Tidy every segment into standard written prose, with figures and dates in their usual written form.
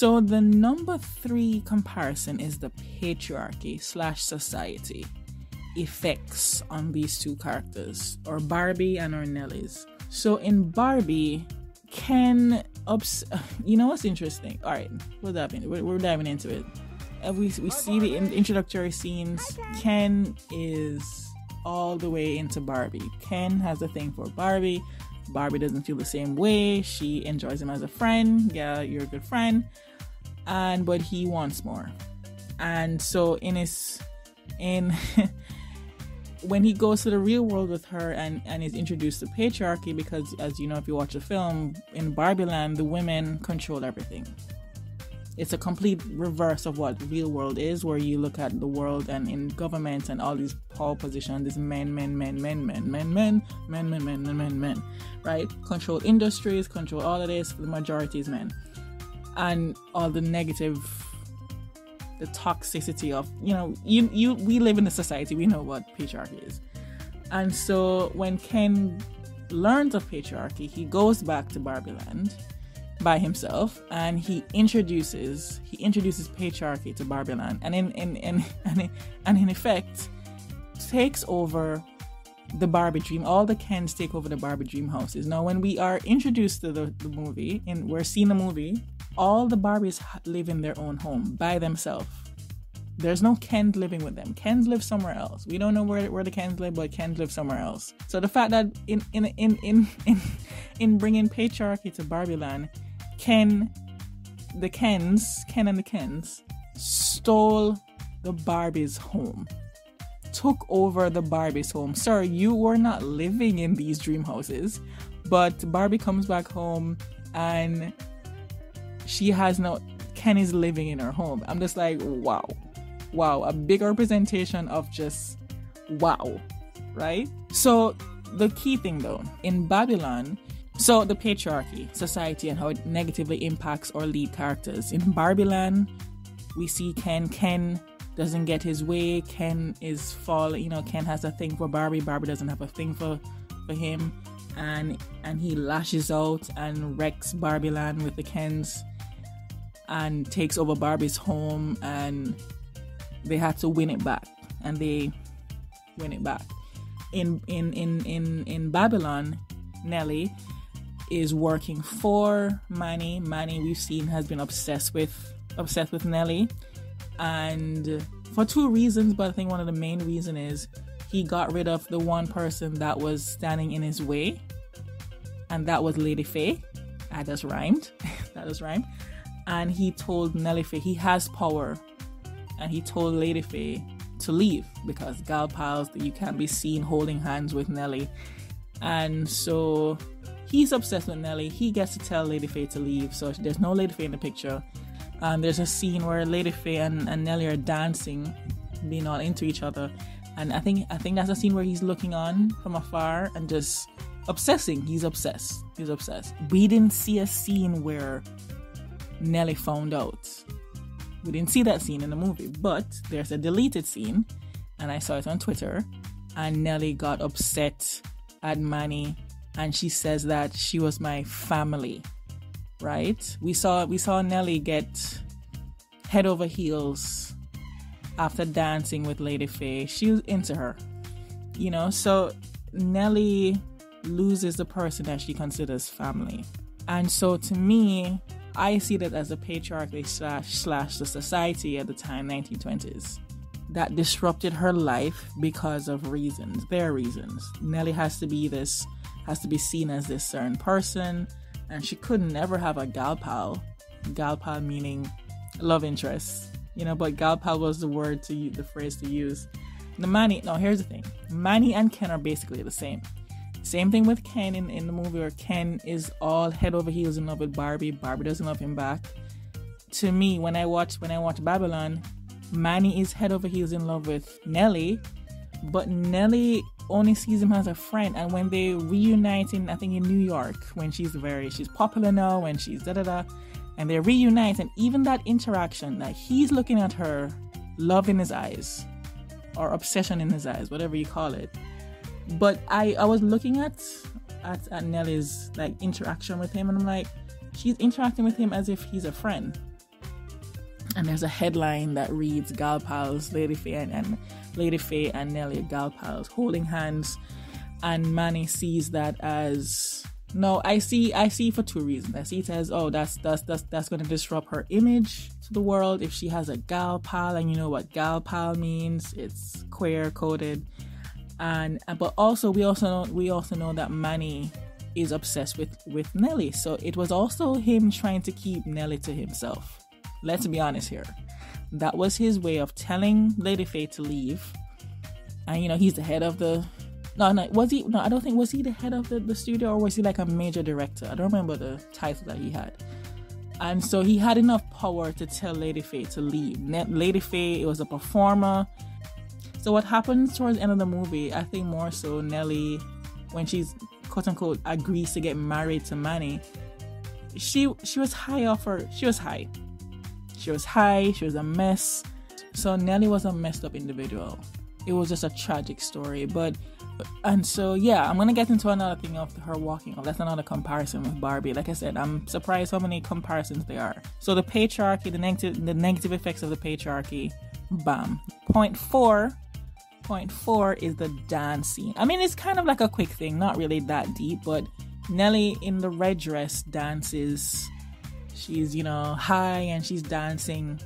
So the number 3 comparison is the patriarchy / society effects on these two characters, or Barbie and or Nelly's. So in Barbie, Ken you know what's interesting? All right, we're diving into it. We see the introductory scenes. Ken is all the way into Barbie. Ken has a thing for Barbie. Barbie doesn't feel the same way. She enjoys him as a friend. Yeah, you're a good friend. But he wants more. And so when he goes to the real world with her and is introduced to patriarchy, because as you know, if you watch the film, in Barbie land, the women control everything. It's a complete reverse of what real world is, where you look at the world and in government and all these power positions, these men, right? Control industries, control all of this, the majority is men. And all the negative, the toxicity of, we live in a society, we know what patriarchy is. And so when Ken learns of patriarchy, he goes back to Barbie land by himself, and he introduces patriarchy to Barbie land, and in effect takes over the Barbie dream. All the Kens take over the Barbie dream houses. Now when we are introduced to the movie, and we're seeing the movie, all the Barbies live in their own home by themselves. There's no Kens living with them. Kens live somewhere else. We don't know where the Kens live, but Kens live somewhere else. So the fact that in bringing patriarchy to Barbie land, Ken and the Kens stole the Barbie's home, took over the Barbie's home. Sir, you were not living in these dream houses, but Barbie comes back home and Ken is living in her home. I'm just like, wow, a big representation of just wow, right? So the key thing though, in Babylon, so the patriarchy, society, and how it negatively impacts our lead characters. In Barbie land, we see Ken doesn't get his way. Ken is Ken has a thing for Barbie. Barbie doesn't have a thing for him. And he lashes out and wrecks Barbie land with the Kens and takes over Barbie's home, and they had to win it back, and they win it back. In Babylon, Nelly is working for Manny. Manny, we've seen, has been obsessed with Nelly, and for 2 reasons, but I think one of the main reason is he got rid of the one person that was standing in his way, and that was Lady Faye. That just rhymed. And he told Nelly Faye he has power, and he told Lady Faye to leave because gal pals, you can't be seen holding hands with Nelly. And so he's obsessed with Nelly. He gets to tell Lady Faye to leave, so there's no Lady Faye in the picture. There's a scene where Lady Faye and Nelly are dancing, being all into each other, and I think that's a scene where he's looking on from afar and just obsessing. He's obsessed. We didn't see a scene where Nelly found out. We didn't see that scene in the movie, but there's a deleted scene, and I saw it on Twitter, and Nelly got upset at Manny, and she says that she was my family, right? We saw Nelly get head over heels after dancing with Lady Faye. She was into her, so Nelly loses the person that she considers family. And so to me, I see that as a patriarchy slash the society at the time, 1920s, that disrupted her life because of their reasons. Nelly has to be seen as this certain person, and she could never have a gal pal. Gal pal meaning love interest, but gal pal was the phrase to use. Here's the thing. Manny and Ken are basically the same. Same thing with Ken in the movie, where Ken is all head over heels in love with Barbie. Barbie doesn't love him back. To me, when I watch Babylon, Manny is head over heels in love with Nelly, but Nelly only sees him as a friend. And when they reunite in New York, when she's popular now, when she's da-da-da, and they reunite, and even that interaction, that he's looking at her, love in his eyes, or obsession in his eyes, whatever you call it. But I was looking at Nelly's interaction with him, and I'm like, she's interacting with him as if he's a friend. And there's a headline that reads gal pals, Lady Faye and Nelly gal pals holding hands. And Manny sees that as, no, I see for two reasons. I see it as, oh, that's going to disrupt her image to the world if she has a gal pal, and you know what gal pal means. It's queer coded. But also we also know that Manny is obsessed with Nelly. So it was also him trying to keep Nelly to himself. Let's be honest here. That was his way of telling Lady Faye to leave. And you know, he's the head of the I don't think, was he the head of the studio, or was he like a major director? I don't remember the title that he had. And so he had enough power to tell Lady Faye to leave. Lady Faye was a performer. So what happens towards the end of the movie, I think more so Nelly, when she's quote unquote agrees to get married to Manny, she was high off her. She was high. She was a mess. So Nelly was a messed up individual. It was just a tragic story. And so, yeah, I'm going to get into another thing of her walking off. That's another comparison with Barbie. Like I said, I'm surprised how many comparisons there are. So the patriarchy, the negative effects of the patriarchy, bam. Point four is the dance scene. I mean, it's kind of like a quick thing, not really that deep, but Nelly in the red dress dances. She's, high and she's dancing.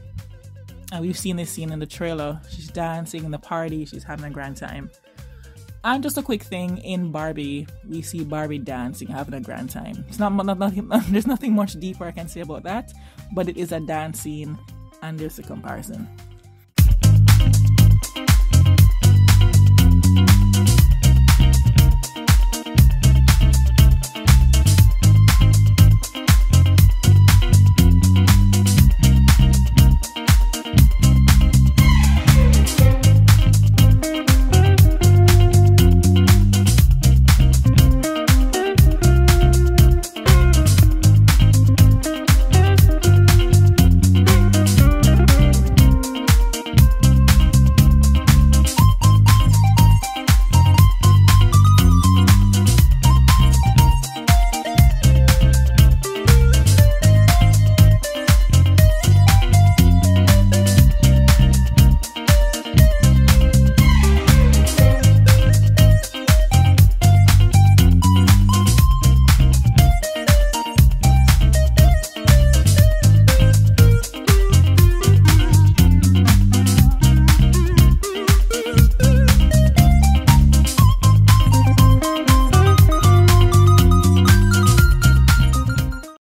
And we've seen this scene in the trailer. She's dancing in the party. She's having a grand time. And just a quick thing, in Barbie, we see Barbie dancing, having a grand time. It's not there's nothing much deeper I can say about that, but it is a dance scene, and there's a comparison.